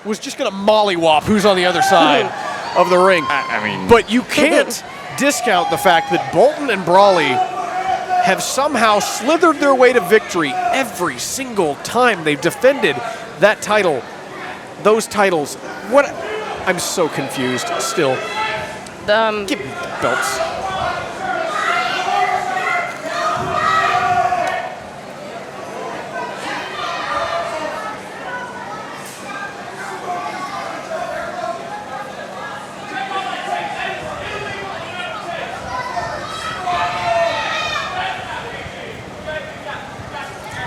was just going to mollywop who's on the other side of the ring. I mean, but you can't discount the fact that Bolton and Brawley have somehow slithered their way to victory every single time they've defended that title, those titles. What? I'm so confused still. Give me the belts.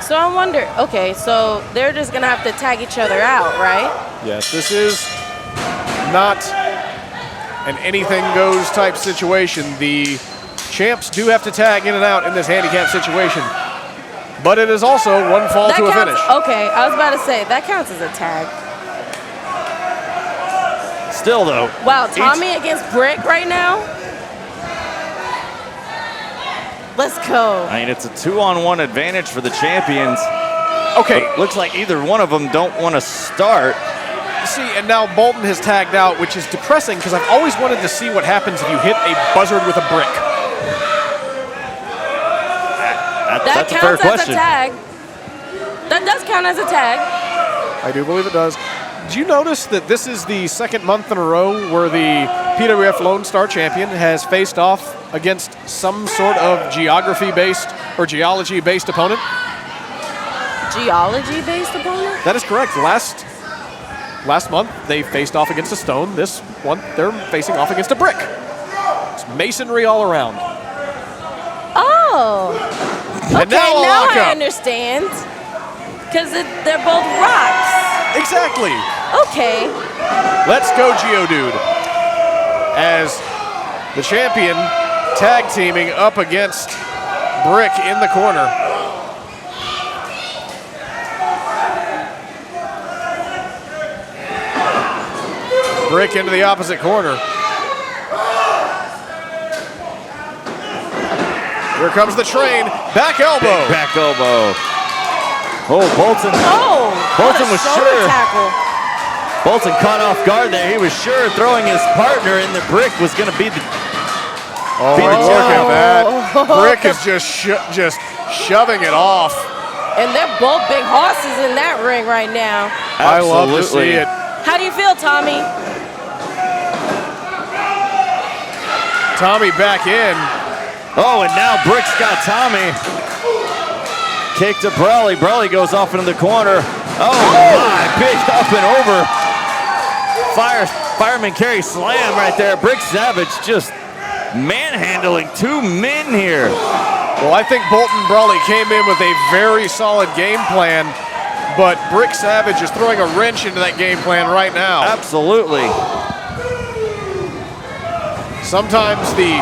So I wonder, okay, so they're just gonna have to tag each other out, right? Yes, this is not an anything goes type situation. The champs do have to tag in and out in this handicap situation, but it is also one fall to a finish. Okay, I was about to say, that counts as a tag. still though. Wow, Tommy against Brick right now? Let's go. I mean, it's a 2-on-1 advantage for the champions. Okay. But looks like either one of them don't want to start. See, and now Bolton has tagged out, which is depressing because I've always wanted to see what happens if you hit a buzzard with a brick. That's a fair question. That counts as a tag. That does count as a tag. I do believe it does. Did you notice that this is the second month in a row where the PWF Lone Star champion has faced off against some sort of geography-based or geology-based opponent? Geology-based opponent? That is correct. Last month, they faced off against a stone. This one, they're facing off against a brick. It's masonry all around. Oh. And okay, now I understand. Because they're both rocks. Exactly. Okay. Let's go, Geodude. As the champion tag teaming up against Brick in the corner. Brick into the opposite corner. Here comes the train. Back elbow. Big back elbow. Oh, Bolton. Oh, Bolton was sure. Tackle. Bolton caught off guard there. He was sure throwing his partner in the Brick was going to be the look at that. Brick is just shoving it off. And they're both big horses in that ring right now. Absolutely. I love to see it. How do you feel, Tommy? Tommy back in. Oh, and now Brick's got Tommy. Kick to Brawley. Brawley goes off into the corner. Oh my, big up and over. Fireman carry slam right there. Brick Savage just manhandling two men here. Well, I think Bolton Brawley came in with a very solid game plan, but Brick Savage is throwing a wrench into that game plan right now. Absolutely. Sometimes the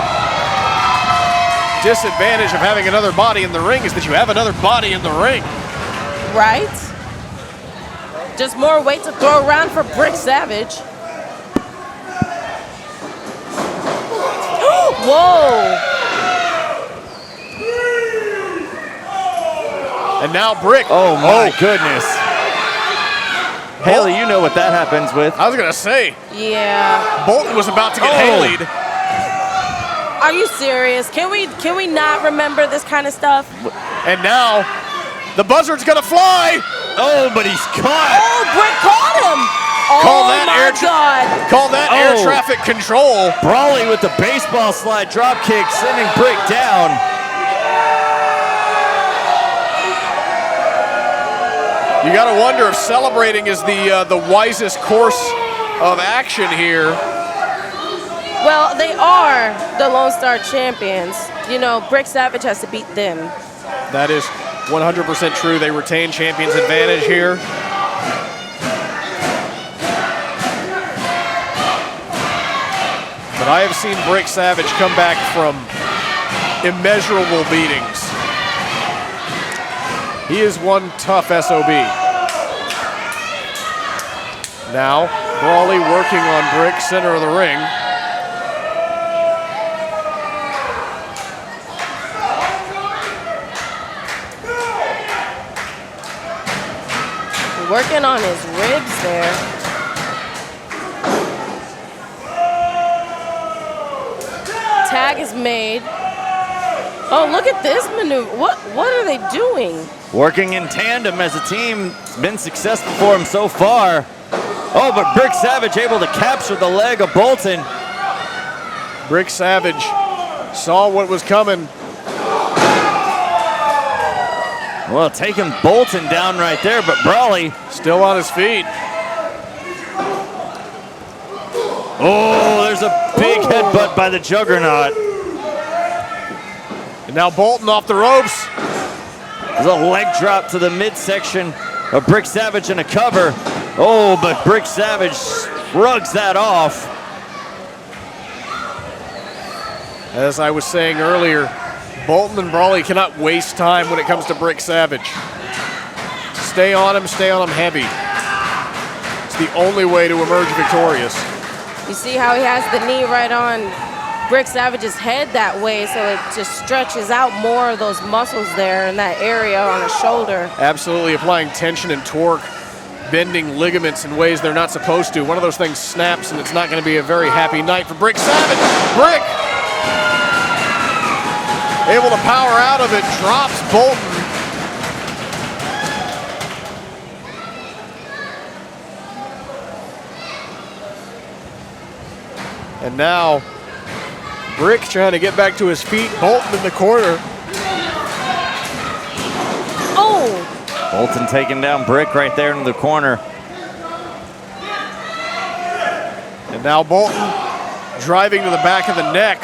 disadvantage of having another body in the ring is that you have another body in the ring. Right? Just more weight to throw around for Brick Savage. Whoa! And now Brick. Oh my goodness. Haley, you know what that happens with. I was gonna say. Yeah. Bolton was about to get Haley'd. Are you serious? Can we not remember this kind of stuff? And now, the buzzard's gonna fly. Oh, but he's caught. Oh, Brick caught him. Call oh that my God. Call that air traffic control. Brawley with the baseball slide drop kick, sending Brick down. You gotta wonder if celebrating is the wisest course of action here. Well, they are the Lone Star champions. You know, Brick Savage has to beat them. That is 100% true. They retain champion's advantage here. But I have seen Brick Savage come back from immeasurable beatings. He is one tough SOB. Now, Brawley working on Brick, center of the ring. Working on his ribs there. tag is made. Oh, look at this maneuver. What are they doing? Working in tandem as a team. It's been successful for him so far. Oh, but Brick Savage able to capture the leg of Bolton. Brick Savage saw what was coming. Well, taking Bolton down right there, but Brawley still on his feet. Oh, there's a big headbutt by the Juggernaut. And now Bolton off the ropes. There's a leg drop to the midsection of Brick Savage and a cover. Oh, but Brick Savage shrugs that off. As I was saying earlier, Bolton and Brawley cannot waste time when it comes to Brick Savage. Stay on him heavy. It's the only way to emerge victorious. You see how he has the knee right on Brick Savage's head that way, so it just stretches out more of those muscles there in that area on the shoulder. Absolutely applying tension and torque, bending ligaments in ways they're not supposed to. One of those things snaps, and it's not going to be a very happy night for Brick Savage. Brick! Able to power out of it, drops Bolton. And now, Brick trying to get back to his feet. Bolton in the corner. Oh! Bolton taking down Brick right there in the corner. And now Bolton driving to the back of the neck.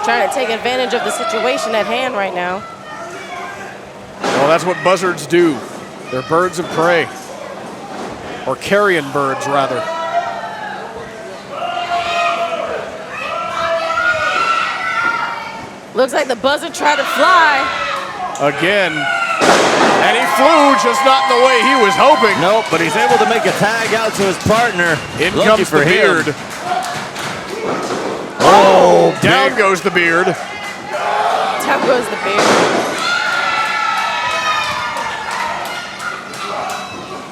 Trying to take advantage of the situation at hand right now. Well, that's what buzzards do. They're birds of prey. Or carrion birds, rather. Looks like the buzzard tried to fly. Again. And he flew, just not in the way he was hoping. Nope, but he's able to make a tag out to his partner. In Lucky comes for the him. beard. Oh, down goes the beard. Down goes the beard.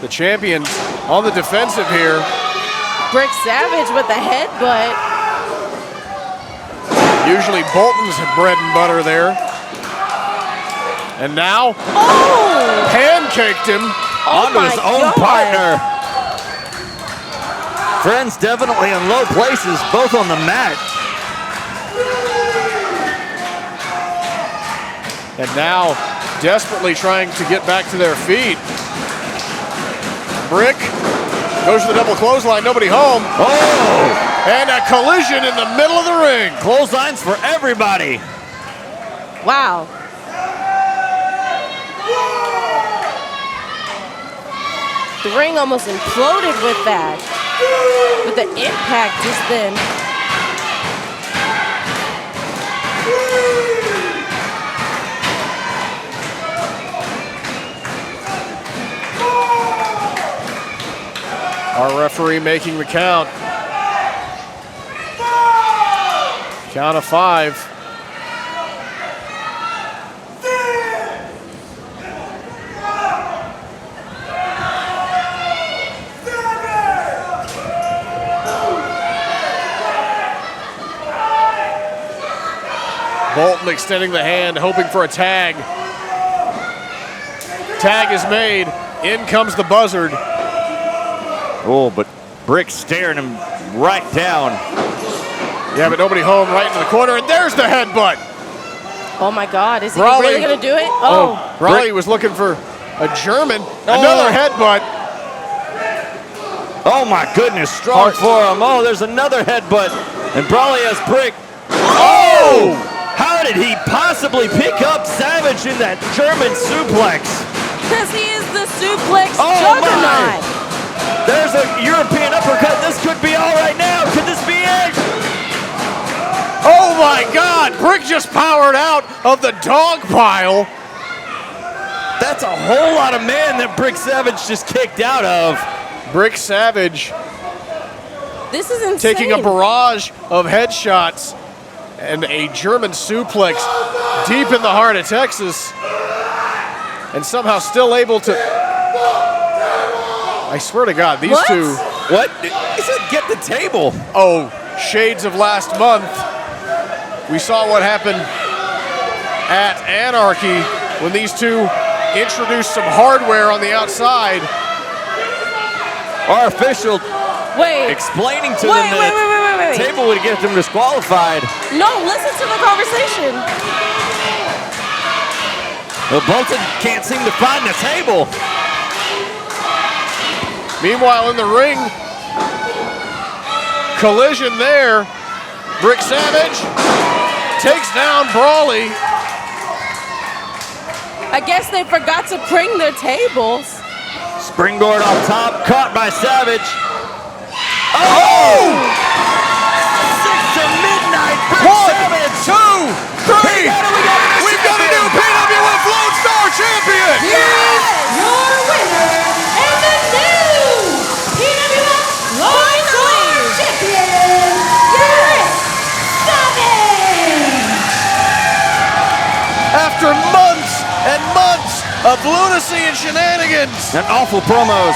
The champions on the defensive here. Brick Savage with the headbutt. Usually Bolton's bread and butter there. And now, pancaked him onto his own partner. Friends definitely in low places, both on the mat. And now, desperately trying to get back to their feet. Brick goes to the double clothesline, nobody home. Oh! And a collision in the middle of the ring. Clotheslines for everybody. Wow. The ring almost imploded with that. With the impact just then. Our referee making the count. Count of 5. Bolton extending the hand, hoping for a tag. Tag is made. In comes the buzzard. Oh, but Brick staring him right down. Yeah, but nobody home, right into the corner, and there's the headbutt. Oh my God, is he Brawley. really gonna do it? Oh. Brawley was looking for a German. Another headbutt. Oh my goodness, strong forearm. Oh, there's another headbutt. And Brawley has Brick. Oh! How did he possibly pick up Savage in that German suplex? Because he is the suplex Oh, juggernaut. my. There's a European uppercut. This could be all right now. Could this be it? Oh my God! Brick just powered out of the dog pile. That's a whole lot of man that Brick Savage just kicked out of. Brick Savage This is insane. taking a barrage of headshots and a German suplex deep in the heart of Texas, and somehow still able to. I swear to God, these What? two. What? He said get the table. Oh, shades of last month. We saw what happened at Anarchy when these two introduced some hardware on the outside. Our official Wait. explaining to them that Wait. table would get them disqualified. No, listen to the conversation. Well, Bolton can't seem to find the table. Meanwhile, in the ring, collision there. Brick Savage takes down Brawley. I guess they forgot to bring their tables. Springboard off top, caught by Savage. Oh! 6 to midnight, Brick Savage. 2, 3. We've got a new PWF Lone Star champion. Here's your winner and the new PWF Lone Star champion, Brick Savage. After months and months of lunacy and shenanigans And awful promos.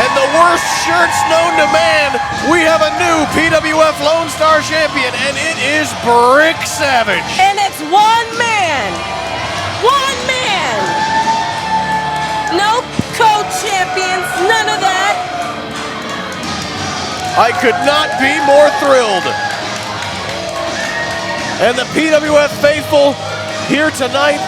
and the worst shirts known to man, we have a new PWF Lone Star champion, and it is Brick Savage. And it's one man. One man. No co-champions, none of that. I could not be more thrilled. And the PWF faithful here tonight